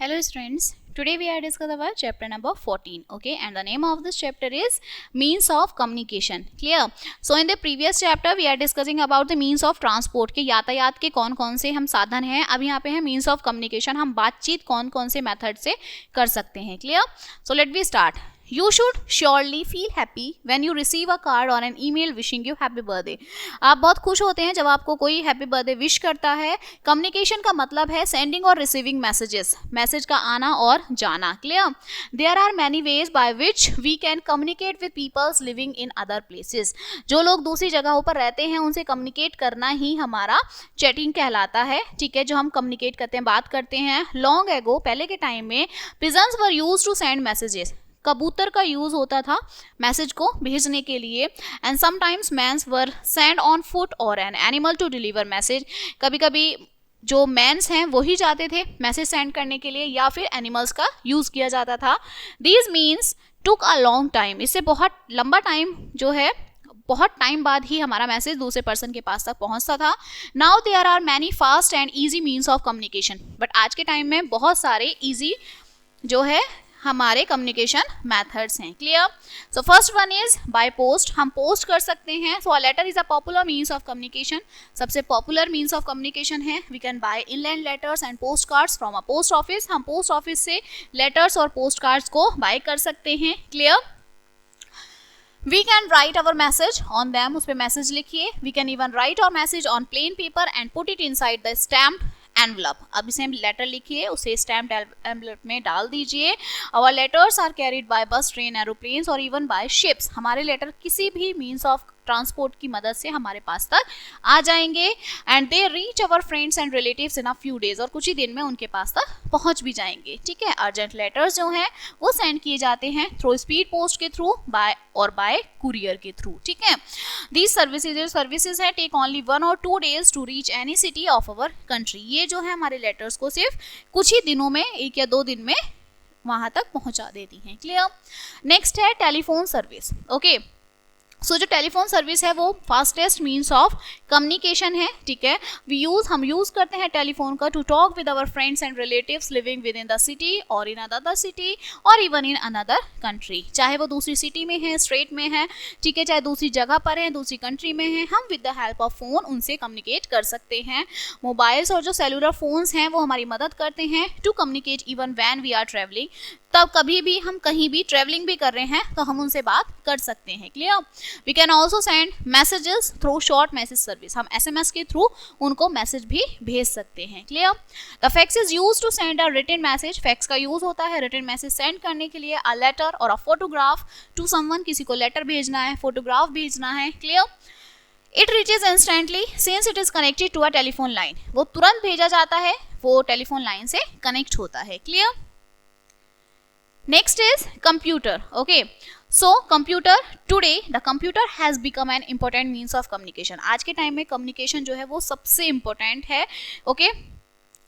Hello students, today we are discussing about chapter number 14, okay, and the name of this chapter is means of communication. Clear? So in the previous chapter we are discussing about the means of transport के यातायात के कौन कौन से हम साधन हैं. अब यहाँ पे है means of communication, हम बातचीत कौन कौन से मेथड से कर सकते हैं. Clear? So let me start. You should surely feel happy when you receive a card or an email wishing you happy birthday. आप बहुत खुश होते हैं जब आपको कोई हैप्पी बर्थडे विश करता है. कम्युनिकेशन का मतलब है सेंडिंग और रिसीविंग मैसेजेस, मैसेज का आना और जाना. Clear? There are many ways by which we can communicate with peoples living in other places. जो लोग दूसरी जगहों पर रहते हैं उनसे कम्युनिकेट करना ही हमारा चैटिंग कहलाता है. ठीक है, जो हम कम्युनिकेट करते हैं, बात करते हैं. लॉन्ग एगो, पहले के टाइम में pigeons were used to send messages. कबूतर का यूज होता था मैसेज को भेजने के लिए. And sometimes men were send on foot और an animal to deliver message. कभी कभी जो मैन्स हैं वही जाते थे मैसेज सेंड करने के लिए, या फिर एनिमल्स का यूज किया जाता था. These means took a long time. इससे बहुत लंबा टाइम जो है, बहुत टाइम बाद ही हमारा मैसेज दूसरे पर्सन के पास तक पहुंचता था. Now there are many fast and easy means of communication. But आज के टाइम में बहुत सारे ईजी जो है हमारे कम्युनिकेशन मेथड्स हैं. Clear? So first one is by post. हम पोस्ट कर सकते हैं. So a letter is a popular means of communication. सबसे पॉपुलर मीन्स ऑफ कम्युनिकेशन है. We can buy inland letters and post cards from a post office. हम post office से letters और post cards को buy कर सकते हैं. Clear? We can write our message on them. उस पर मैसेज लिखिए. We can even write our message on plain paper and put it inside the stamp envelope. अब इसे लेटर लिखिए, उसे स्टैम्प एनवलप में डाल दीजिए. Our letters are carried by bus, train, aeroplanes और इवन बाय शिप्स. हमारे लेटर किसी भी मीन्स ऑफ ट्रांसपोर्ट की मदद से हमारे पास तक आ जाएंगे. And they reach our friends and relatives in a few days. और कुछ ही दिन में उनके पास तक पहुंच भी जाएंगे. ठीक है? अर्जेंट लेटर्स जो हैं वो सेंड किए जाते हैं थ्रू स्पीड पोस्ट के थ्रू, बाय और बाय कुरियर के थ्रू. ठीक है? दीज सर्विसेज है take only 1 or 2 days to reach any city of our country. ये जो है हमारे लेटर्स को सिर्फ कुछ ही दिनों में, 1 या 2 दिन में वहां तक पहुंचा देती हैं. क्लियर? नेक्स्ट है टेलीफोन सर्विस. ओके, सो जो टेलीफोन सर्विस है वो फास्टेस्ट मीन्स ऑफ कम्युनिकेशन है. ठीक है? हम यूज करते हैं टेलीफोन का to talk with our friends and relatives living within the city और इन अनदर सिटी और इवन इन अनदर कंट्री. चाहे वो दूसरी सिटी में है, स्टेट में है, ठीक है, चाहे दूसरी जगह पर है, दूसरी कंट्री में है, हम with the help of phone उनसे कम्युनिकेट कर सकते हैं. मोबाइल्स और जो सेलुलर फोन्स हैं वो हमारी मदद करते हैं to communicate even when we are travelling. तब कभी भी हम कहीं भी ट्रेवलिंग भी कर रहे हैं तो हम उनसे बात कर सकते हैं. Clear? We can also send messages through short message service. हम SMS के थ्रू उनको मैसेज भी भेज सकते हैं. Clear? The fax is use to send a written message. Fax का यूज होता है रिटन मैसेज सेंड करने के लिए. अ लेटर और अ फोटोग्राफ टू समवन. किसी को लेटर भेजना है, फोटोग्राफ भेजना है. Clear? It reaches instantly since it is connected to a telephone line. वो तुरंत भेजा जाता है, वो टेलीफोन लाइन से कनेक्ट होता है. Clear? Next is computer. Okay, so computer today the computer has become an important means of communication. आज के टाइम में communication जो है वो सबसे important है. Okay,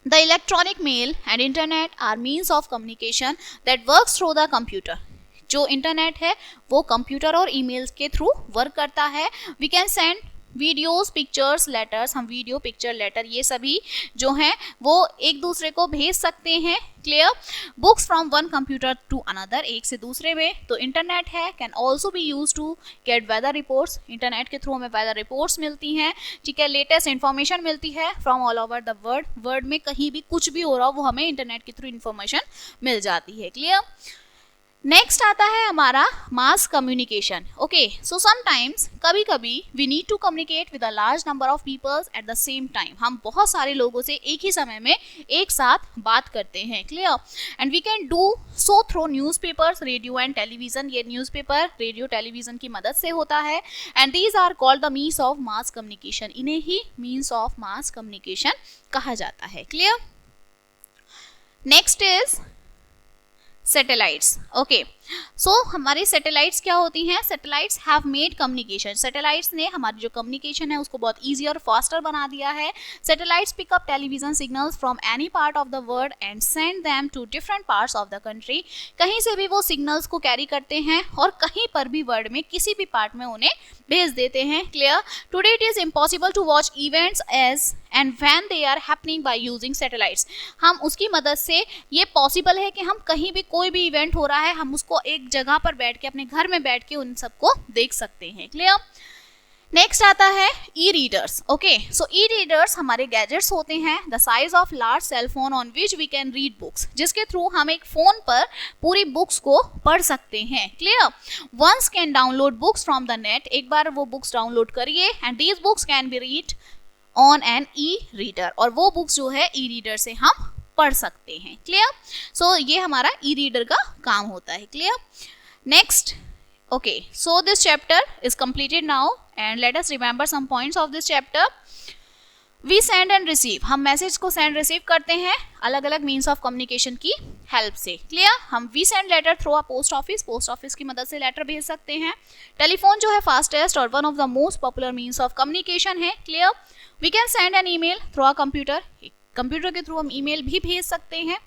the electronic mail and internet are means of communication that works through the computer. जो internet है वो कंप्यूटर और ईमेल्स के थ्रू वर्क करता है. We can send videos, pictures, letters. हम वीडियो, पिक्चर, लेटर ये सभी जो हैं वो एक दूसरे को भेज सकते हैं. Clear? Books from one computer to another. एक से दूसरे में. तो इंटरनेट है can also be use to get weather reports. Internet के थ्रू हमें वेदर रिपोर्ट्स मिलती हैं. ठीक है? लेटेस्ट इन्फॉर्मेशन मिलती है from all over the world. World में कहीं भी कुछ भी हो रहा हो वो हमें इंटरनेट के थ्रू इन्फॉर्मेशन मिल जाती है. क्लियर? नेक्स्ट आता है हमारा mass communication. Okay, so sometimes, कभी कभी we need to communicate with a large number of peoples at the same time. हम बहुत सारे लोगों से एक ही समय में एक साथ बात करते हैं. Clear? And we can do so through newspapers, radio and television. ये न्यूज़पेपर, रेडियो, टेलीविजन की मदद से होता है. And these are called the means of mass communication. इन्हें ही मीन्स ऑफ मास कम्युनिकेशन कहा जाता है. Clear? Next is satellites. Okay, so हमारी सैटेलाइट्स क्या होती हैं? Satellites have made communication, satellites ने हमारी जो कम्युनिकेशन है उसको बहुत ईजी और फास्टर बना दिया है. Satellites pick up television signals from any part of the world and send them to different parts of the country. कहीं से भी वो सिग्नल्स को कैरी करते हैं और कहीं पर भी वर्ल्ड में किसी भी पार्ट में उन्हें भेज देते हैं. Clear? Today it is impossible to watch events as and when they are happening by using satellites. हम उसकी मदद से ये पॉसिबल है कि हम कहीं भी कोई भी इवेंट हो रहा है हम उसको एक जगह पर बैठ के अपने घर में बैठ के उन सबको देख सकते हैं. क्लियर? नेक्स्ट आता है e readers. Okay, so e readers हमारे गैजेट्स होते हैं the size of large cell phone on which we can read books, जिसके थ्रू हम एक फोन पर पूरी बुक्स को पढ़ सकते हैं. Clear? Once can download books from the net, एक बार वो बुक्स डाउनलोड करिए and these books can be read on an e reader, और वो बुक्स जो है ई रीडर से हम पढ़ सकते हैं. क्लियर? सो ये हमारा ई रीडर का काम होता है. Clear? Next. Okay, so this chapter is completed now and let us remember some points of this chapter. We send and receive, हम मैसेज को सेंड रिसीव करते हैं अलग अलग मीन्स ऑफ कम्युनिकेशन की हेल्प से. क्लियर? हम we send letter through a post office, post office की मदद से लेटर भेज सकते हैं. टेलीफोन जो है फास्टेस्ट और one of the most popular means of communication है. Clear? We can send an email through a computer, computer के थ्रू हम ईमेल भी भेज सकते हैं.